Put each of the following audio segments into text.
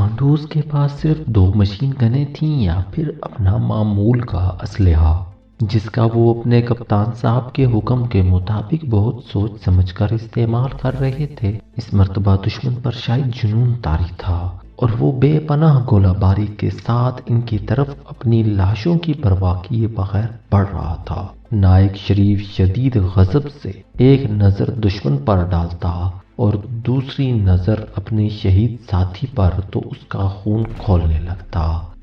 Commandos کے پاس صرف 2 machine گنیں تھیں یا پھر اپنا معمول کا اسلحہ جس کا وہ اپنے کپتان صاحب کے حکم کے مطابق بہت سوچ سمجھ کر استعمال کر رہے تھے؟ اس مرتبہ دشمن پر شاید جنون طاری تھا اور وہ بے پناہ گولہ باری کے ساتھ ان کی طرف اپنی لاشوں کی پرواہ کیے بغیر بڑھ رہا تھا۔ نائک شریف شدید غضب سے ایک نظر دشمن پر ڈالتا اور دوسری نظر اپنے شہید ساتھی پر تو اس کا خون کھولنے لگتا۔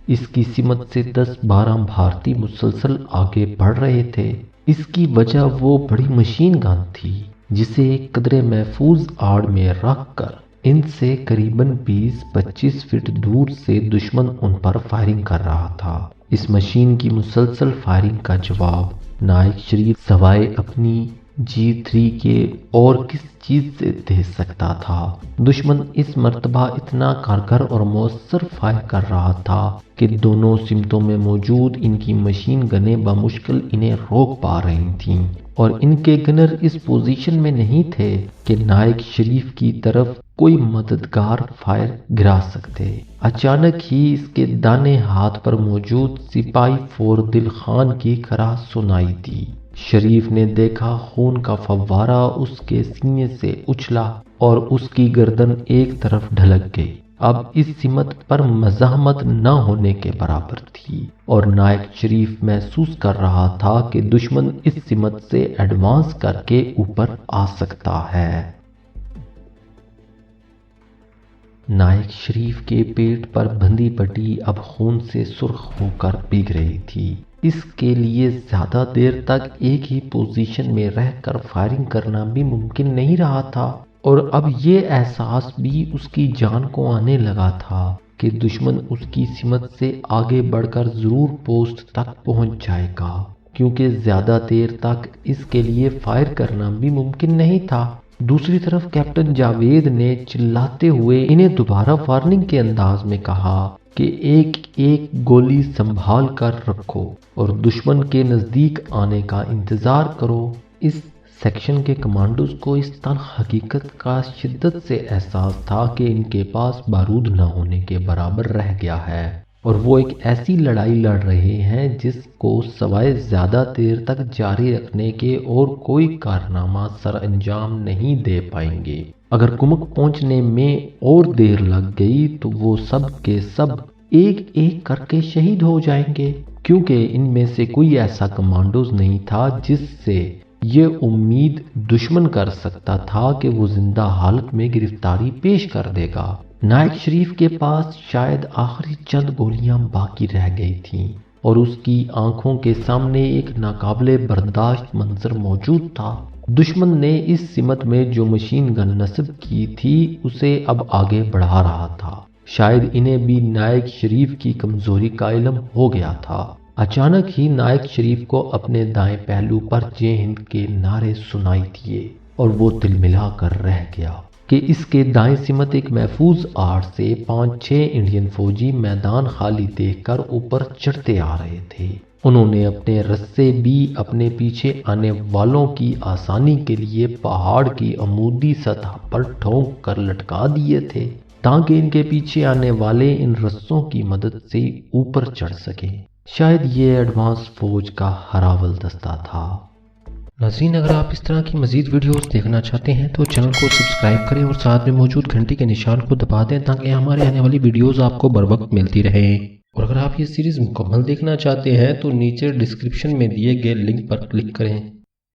اس کی سمت سے 10-12 بھارتی مسلسل آگے بڑھ رہے تھے۔ اس کی وجہ وہ بڑی مشین گن تھی جسے ایک قدرے محفوظ آڑ میں رکھ کر ان سے قریباً 20-25 فٹ دور سے دشمن ان پر فائرنگ کر رہا تھا۔ اس مشین کی مسلسل فائرنگ کا جواب نائک شریف سوائے اپنی G3 کے اور کس چیز سے دے سکتا تھا؟ دشمن اس مرتبہ اتنا کارگر اور مؤثر فائر کر رہا تھا کہ دونوں سمتوں میں موجود ان کی مشین گنیں بمشکل انہیں روک پا رہی تھیں اور ان کے گنر اس پوزیشن میں نہیں تھے کہ نائک شریف کی طرف کوئی مددگار فائر گرا سکتے۔ اچانک ہی اس کے دانے ہاتھ پر موجود سپاہی فوردل خان کی کراہ سنائی دی۔ شریف نے دیکھا خون کا فوارہ اس کے سینے سے اچھلا اور اس کی گردن ایک طرف ڈھلک گئی۔ اب اس سمت پر مزاحمت نہ ہونے کے برابر تھی اور نائک شریف محسوس کر رہا تھا کہ دشمن اس سمت سے ایڈوانس کر کے اوپر آ سکتا ہے۔ نائک شریف کے پیٹ پر بندھی پٹی اب خون سے سرخ ہو کر بھیگ رہی تھی۔ اس کے لیے زیادہ دیر تک ایک ہی پوزیشن میں رہ کر فائرنگ کرنا بھی ممکن نہیں رہا تھا اور اب یہ احساس بھی اس کی جان کو آنے لگا تھا کہ دشمن اس کی سمت سے آگے بڑھ کر ضرور پوسٹ تک پہنچ جائے گا، کیونکہ زیادہ دیر تک اس کے لیے فائر کرنا بھی ممکن نہیں تھا۔ دوسری طرف کیپٹن جاوید نے چلاتے ہوئے انہیں دوبارہ وارننگ کے انداز میں کہا کہ ایک ایک گولی سنبھال کر رکھو اور دشمن کے نزدیک آنے کا انتظار کرو۔ اس سیکشن کے کمانڈوز کو اس تلخ حقیقت کا شدت سے احساس تھا کہ ان کے پاس بارود نہ ہونے کے برابر رہ گیا ہے اور وہ ایک ایسی لڑائی لڑ رہے ہیں جس کو سوائے زیادہ دیر تک جاری رکھنے کے اور کوئی کارنامہ سر انجام نہیں دے پائیں گے۔ اگر کمک پہنچنے میں اور دیر لگ گئی تو وہ سب کے سب ایک ایک کر کے شہید ہو جائیں گے، کیونکہ ان میں سے کوئی ایسا کمانڈوز نہیں تھا جس سے یہ امید دشمن کر سکتا تھا کہ وہ زندہ حالت میں گرفتاری پیش کر دے گا۔ نائک شریف کے پاس شاید آخری چند گولیاں باقی رہ گئی تھیں اور اس کی آنکھوں کے سامنے ایک ناقابل برداشت منظر موجود تھا۔ دشمن نے اس سمت میں جو مشین گن نصب کی تھی اسے اب آگے بڑھا رہا تھا۔ شاید انہیں بھی نائک شریف کی کمزوری کا علم ہو گیا تھا۔ اچانک ہی نائک شریف کو اپنے دائیں پہلو پر جے ہند کے نعرے سنائی دیے اور وہ تلملا کر رہ گیا کہ اس کے دائیں سمت ایک محفوظ آڑ سے 5-6 انڈین فوجی میدان خالی دیکھ کر اوپر چڑھتے آ رہے تھے۔ انہوں نے اپنے رسے بھی اپنے پیچھے آنے والوں کی آسانی کے لیے پہاڑ کی عمودی سطح پر ٹھونک کر لٹکا دیے تھے تاکہ ان کے پیچھے آنے والے ان رسوں کی مدد سے اوپر چڑھ سکیں۔ شاید یہ ایڈوانس فوج کا ہراول دستہ تھا۔ ناظرین، اگر آپ اس طرح کی مزید ویڈیوز دیکھنا چاہتے ہیں تو چینل کو سبسکرائب کریں اور ساتھ میں موجود گھنٹی کے نشان کو دبا دیں تاکہ ہمارے آنے والی ویڈیوز آپ کو بر وقت ملتی رہیں۔ اور اگر آپ یہ سیریز مکمل دیکھنا چاہتے ہیں تو نیچے ڈسکرپشن میں دیے گئے لنک پر کلک کریں۔